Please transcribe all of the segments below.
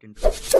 get into it.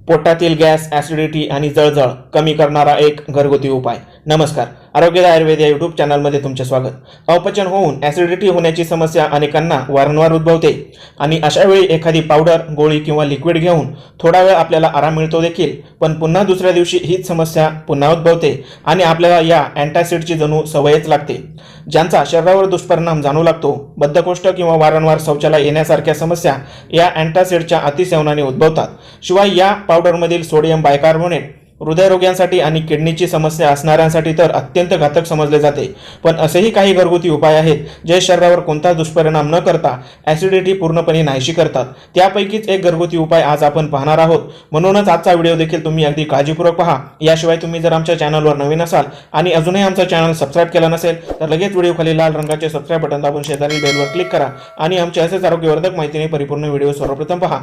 पोटातील gas, acidity आणि जळजळ कमी करणारा एक घरगुती उपाय. नमस्कार, आरोग्यदा आयुर्वेद या यूट्यूब चॅनलमध्ये तुमचे स्वागत. अपचन होऊन ॲसिडिटी होण्याची समस्या अनेकांना वारंवार उद्भवते आणि अशा वेळी एखादी पावडर, गोळी किंवा लिक्विड घेऊन थोडा वेळ आपल्याला आराम मिळतो देखील, पण पुन्हा दुसऱ्या दिवशी हीच समस्या पुन्हा उद्भवते आणि आपल्याला या अँटासिडची जणू सवयच लागते, ज्यांचा शरीरावर दुष्परिणाम जाणू लागतो. बद्धकोष्ठ किंवा वारंवार शौचालय येण्यासारख्या समस्या या अँटासिडच्या अतिसेवनाने उद्भवतात. शिवाय या पावडरमधील सोडियम बायकार्बोनेट हृदयरोग्यांसाठी आणि किडनीची समस्या असणाऱ्यांसाठी तर अत्यंत घातक समजले जाते. पण असेही काही घरगुती उपाय आहेत जे शरीरावर कोणता दुष्परिणाम न करता ॲसिडिटी पूर्णपणे नाहीशी करतात. त्यापैकीच एक घरगुती उपाय आज आपण पाहणार आहोत, म्हणूनच आजचा व्हिडिओ देखील तुम्ही अगदी काळजीपूर्वक पहा. याशिवाय तुम्ही जर आमच्या चॅनलवर नवीन असाल आणि अजूनही आमचा चॅनल सबस्क्राईब केला नसेल तर लगेच व्हिडिओ खाली लाल रंगाचे सबस्क्राईब बटन दाबून शेजारील बेलवर क्लिक करा आणि आमचे असेच आरोग्यवर्धक माहितीने परिपूर्ण व्हिडिओ सर्वप्रथम पहा.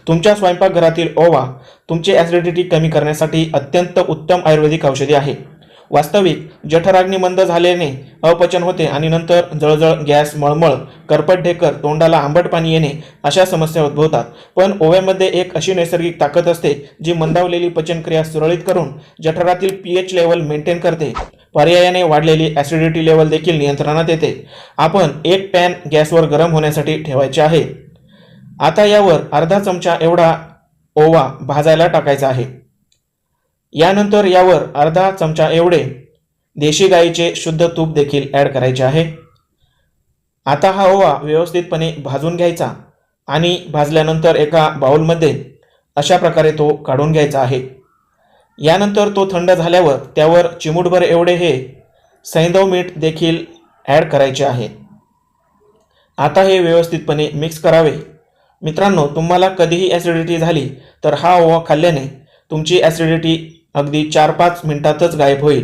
तुमच्या स्वयंपाकघरातील ओवा तुमची ॲसिडिटी कमी करण्यासाठी अत्यंत उत्तम आयुर्वेदिक औषधी आहे. वास्तविक जठराग्नी मंद झाल्याने अपचन होते आणि नंतर जळजळ, गॅस, मळमळ, करपट ढेकर, तोंडाला आंबट पाणी येणे अशा समस्या उद्भवतात. पण ओव्यामध्ये एक अशी नैसर्गिक ताकद असते जी मंदावलेली पचनक्रिया सुरळीत करून जठरातील pH लेवल मेंटेन करते. पर्यायाने वाढलेली ॲसिडिटी लेवल देखील नियंत्रणात येते. आपण एक पॅन गॅसवर गरम होण्यासाठी ठेवायचे आहे. आता यावर अर्धा चमचा एवढा ओवा भाजायला टाकायचा आहे. यानंतर यावर अर्धा चमचा एवढे देशी गाईचे शुद्ध तूप देखील ॲड करायचे आहे. आता हा ओवा व्यवस्थितपणे भाजून घ्यायचा आणि भाजल्यानंतर एका बाउलमध्ये अशा प्रकारे तो काढून घ्यायचा आहे. यानंतर तो थंड झाल्यावर त्यावर चिमूटभर एवढे हे सैंधव मीठ देखील ॲड करायचे आहे. आता हे व्यवस्थितपणे मिक्स करावे. मित्रांनो, तुम्हाला कधीही ॲसिडिटी झाली तर हा ओवा खाल्ल्याने तुमची ॲसिडिटी अगदी 4-5 मिनिटातच गायब होईल.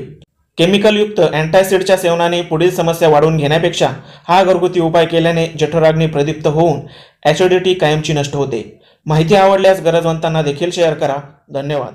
केमिकलयुक्त अँटासिडच्या सेवनाने पुढील समस्या वाढवून घेण्यापेक्षा हा घरगुती उपाय केल्याने जठराग्नी प्रदीप्त होऊन ॲसिडिटी कायमची नष्ट होते. माहिती आवडल्यास गरजवंतांना देखील शेअर करा. धन्यवाद.